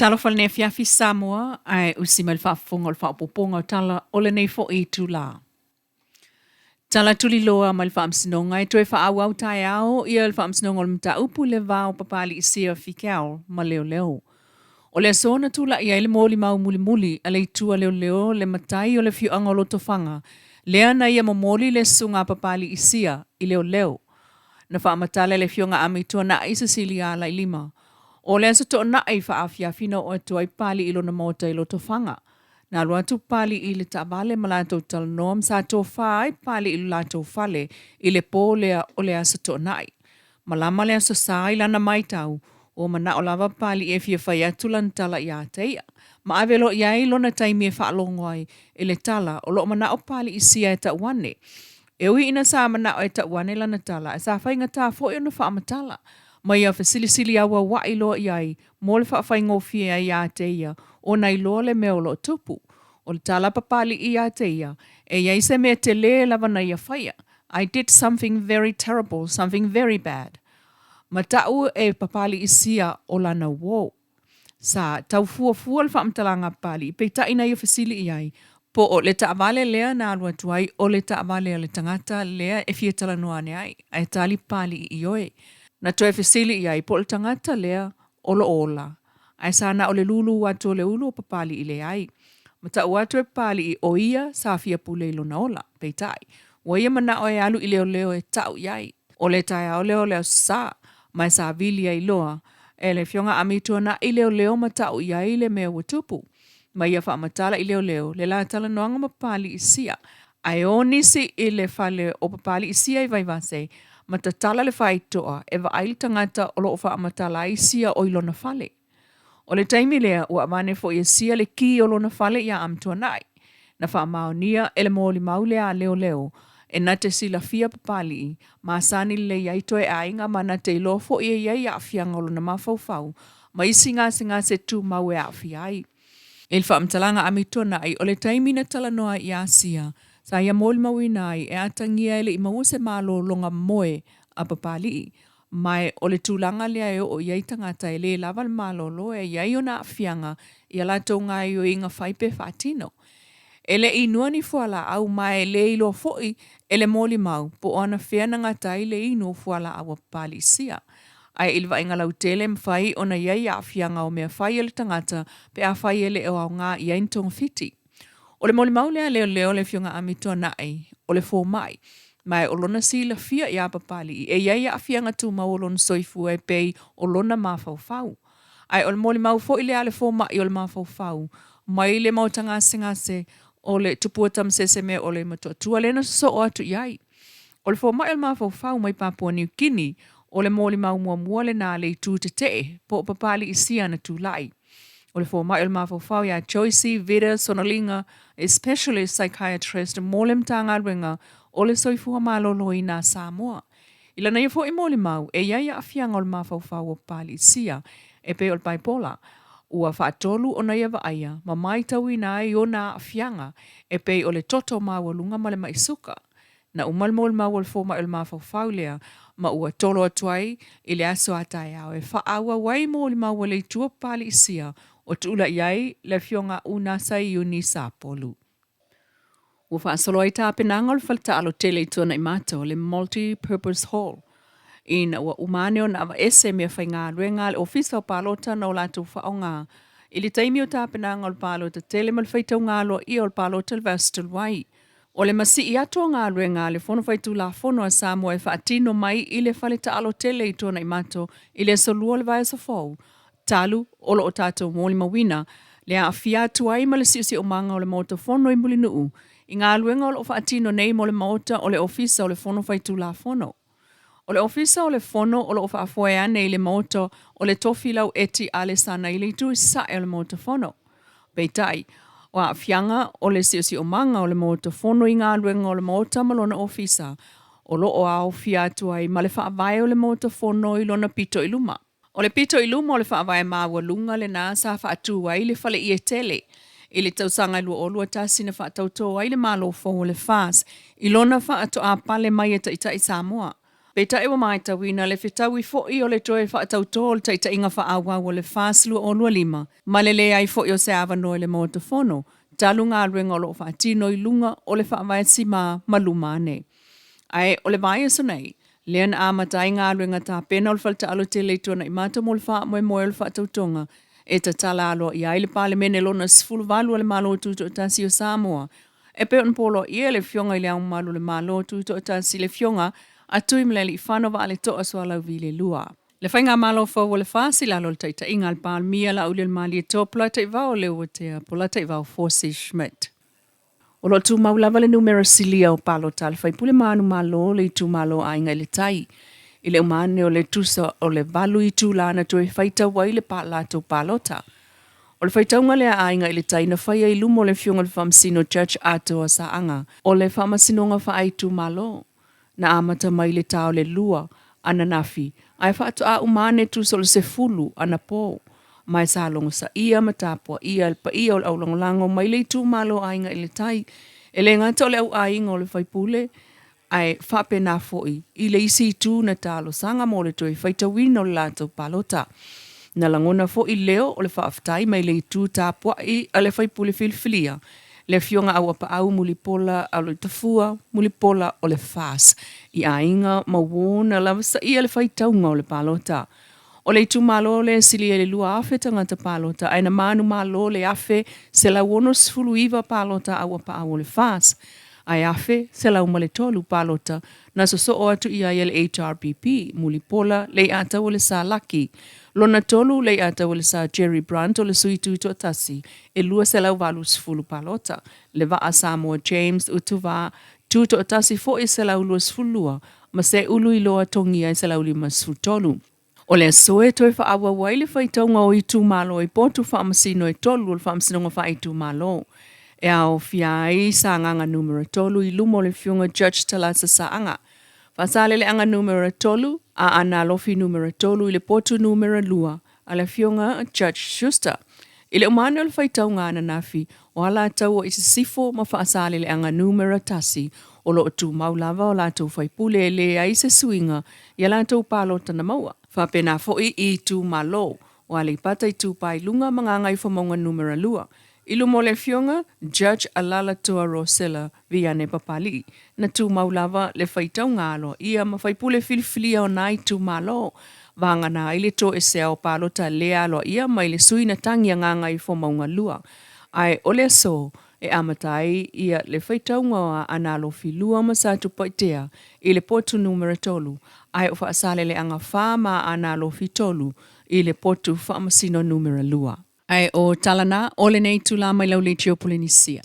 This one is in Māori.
talo fal ne fiafi Samoa ai usima le whaafonga le whaapoponga o tala o le nei fo i tula. Tala tuli loa ma le whaamsinonga e toe whaau au tai ao ia le whaamsinonga o le mta upu le vau papali isia fikao ma leo leo. O le sona tula ia le moli mau muli muli a le itua leo leo le matai o le fiuanga o lotofanga. Lea na ia momoli le sunga papali isia i leo leo. Na whaamatale le fiuanga amitua na isa silia la ilima. O le aso to na ai whaafia fina o atu ai pali ilo na mota ilo tofanga. Na lua tu pali i le tabale malato tal nom sa to whaai pali ilo lato fale i le po lea o le aso to na ai. Malama le aso sa ilana maitau o mana o lava pali e fia whai atulan tala i ateia. Ma avelo iai lona taimi e whaalongo ai i le tala o lo mana o pali i sia e ta wane. E ui ina sa mana o e ta wane lana tala e sa whai ngata fo i ona whaamatala. Mai a whasilisili awa wa ilo iai, mo le whaafai ngofia i a teia, o nai loa le meo lo tupu. O le tala papali i a teia, e iai se mea te le lava na ia whaia. I did something very terrible, something very bad. Ma tau e papali i sia o lana wo. Sa tau fua le whaamtalanga pali, pe ta ina i whasili iai, po o le taavale lea na alua tuai, o le taavale le tangata lea e fia tala noane ai, ai tali pali i oe. Na toe fesili iai po le tangata lea olo ola. Ai sana o le lulu watu o le ulu o papali i le ai. Mata watu e pali i oia sa fia pule ilo na ola, peitai. Waia mana o e alu i leo leo e tau iai. O le tai au leo leo sa, mai sa vili ai loa. E le fionga amitua na i leo leo matau iai le mea watupu. Mai ia wha matala i leo leo, le la tala noanga mapali i sia. Ai o nisi i le fale o papali i sia i vaivase, ma ta tala le whaitoa e wa aili tangata o loo wha amatala i sia o ilona fale. O le taimi lea ua amane fo i sia le ki o lona fale ia amtua nai. Na wha maonia e le mōli maulea leo leo e na te sila fia papali ma sani le iaito e ainga ma na te ilo fo i iai a fianga o lona mawhau ma isi ngā se tu mau e a fiai. E le wha amtalanga amitua nai o le taimi na tala noa i a sia sa ia mōli mawinai e atangia ele i mawuse malo longa moe a papali. Mai o le tūlanga lea e o iai tangata e le lava le malo lo e iai o na afianga i ala tau ngai o inga whaipe whaatino. E le inua ni fuala au mai le ilo foi e le mōli mau po ana whiana ngata i le inu fuala au a papali sia. Ai ilwa inga lau tele mwhai o na iai a afianga o mea whai ele tangata pe a whai ele o au ngā iai ntonga fiti. O le moli maulea leo leo le fionga amitua nai, o le fō mai, mai o lona si la fia i a papali, e iai a fianga tu mau o lona soifu e pei o lona mawhau. Ai o le moli mau fo i le ale fō mai o le mawhau, mai le mau ngase o le tupua tamsese me o le matotua lena so o atu iai. O le fō mai o le mawhau mai Papua New Guinea, o le moli mau mua le nā le tū te te, po papali i sia na tūlai. O le fōmai o le mawhawhau ia Joyce Vida Sonalinga, a specialist psychiatrist mō le mtanga ruenga o le soifua malolo i nā Samoa. I lana ia fo i mō le mau, e iaia a fianga o le mawhawhau o pali sia, e pe o le bipolar. Ua whaatolu o na ia waaia, ma mai tau i nā i o nā a fianga, e pe o le toto mawalunga ma le maisuka. Na umal mō le mau o le fōmai o le mawhawhau lea, ma ua tolo atuai i le aso atai au, e whaaua wai mō le mau o le tua pali isia, o tuula iai le fionga una sai uni sa polu. Ua whaasolo ai tā penanga o le whalta alo tele i tuana i mātou le multi-purpose hall. Ina ua umane o na awa ese mea whai ngā ruenga le ofisa o pālota na o lātou whaonga. I le taimi o tā penanga o le pālota tele ma le whaitau ngālo i o le pālota le vastal wai. O le masi i ato ngā ruenga le fono whaitu la fono a Samoa e whaatino mai i le whaleta alo tele i tuana i mātou i le solua le vai sa FOU. Talu, olo o tātou mōli mawina, le a fia tuai ma le siusi o manga o le mota fono i muli nuu. I ngā luenga o le whaatino nei mo le mota o le ofisa o le fono whaitu la fono. O le ofisa o le fono o le o whaafoe ane i le mota o le tofilau eti a le sana i le tu i sa e o le mota fono. Peitai, o a fianga o le siusi o manga o le mota fono i ngā luenga o le mota malona ofisa. O lo o a o fia tuai ma le whaavai o le mota fono i lona pito i luma. O le pito i luma o le whaavai maua lunga le nā sa whaatua i le whale i e tele. I le tausanga lua o lua tasi na whaatautoa i le malo fo o le fās. I lona whaato a pale mai e ta i Samoa. Pe ta ewa mai ta wina le whitau I fo'i o le toe whaatau tōl ta inga whaawa o le whāslu o lua lima. Ma le le ai fo'i o se awa noe le mō te whono. Talu ngā ruenga o lo whaatino I lunga o le whaavaesi ma malumane. Ai o le vai aso nei, lean a matai ngā ruenga tā pena o le whalta alo te leitona I mata mo le wha moe moe o le whaatautonga e ta tala alo I ai le pale mene lona sifulu valu o le malo tuto o tasi o Samoa. E pe on polo ia le fionga I le au malu le malo tuto o tasi le fionga a tui mlele I whano wa ale toa so alau vile lua. Le whainga malo fau o le whasi lalo le taita inga al pal mia la ule le mali e toa pula te vau le ua tea pula te vau Forsi Schmidt. O lo tu maulava le numero silia o palo tal fai pule manu malo le tu malo a inga le tai. I le umane o le tusa o le valu I tu lana tu e faita wai le pa lato palota. O le faitaunga le a inga I le tai na fai ai lumo le fionga le whamsino church ato a sa anga. O le whamasinonga fa ai tu malo. Na amata mai le tau le lua, ana nafi. Ai whaato a umane tu so le se fulu, ana po. Mai sa longo sa ia matapua, ia pa ia o au lango mai le tu malo a inga I le tai. E le ngata o le au a inga o le whaipule, ai whape na foi. I le isi tu na talo sanga mo le toi, whaita wino le lato palota. Na langona fo I leo o le whaaftai mai le tu tapua I a le whaipule filfilia. Le fionga au apa au mulipola au le tafua, mulipola o le fas. I a inga mawona lava sa ia le whaitaunga o le palota. O le tu malo le sili le lua afe tangata palota, aina manu malo le afe se la wono sfulu iwa palota au apa au le fas. Ai afe se la umale tolu palota, na so o atu ia le HRPP, mulipola le ata o le sa laki. Lona tolu le ata o le sa Jerry Brandt o le suitu to tasi, e lua se la walu sfulu palota. Le va a Samoa James utuva tu to tasi fo e se la ulua sfulua, ma se ulu iloa tongi ai se la ulima sfutolu. O le soe toi wha awa waile whaitaunga o I tu malo I potu whaamasino I tolu o le whaamasino wha I tu malo. E au fiai sa nganga numero tolu I lumo le fionga Judge Talasa sa anga. Whasale le anga numero tolu a ana lofi numero tolu I le potu numero lua a le fionga Judge Schuster. I le umane o le whaitaunga ana nafi o ala tau o isi sifo ma whaasale le anga numero tasi o lo tu maulava o la tau whaipule le a ise suinga I la tau palota na maua. Whapena fo'i I tu malo, o ale pata I tu pai lunga mga ngai whamonga numera lua. Ilu mo le fionga, Judge Alala Toa Rosella Viane Papali. Na tu maulava le whaitau ngalo, ia ma whaipule filfilia o nai tu malo. Vanga na ile to e seo palota lea lo ia mai le sui na tangia ngā ngai whamonga lua. Ai ole so, e amatai ia le whaitau ngā analo filua masatu paitea, I le potu numera tolu. Ai o whaasale le anga whama ana lo fitolu I le potu whaamasino numera lua. Ai o talana, ole nei tula mai lau le tio polinisia.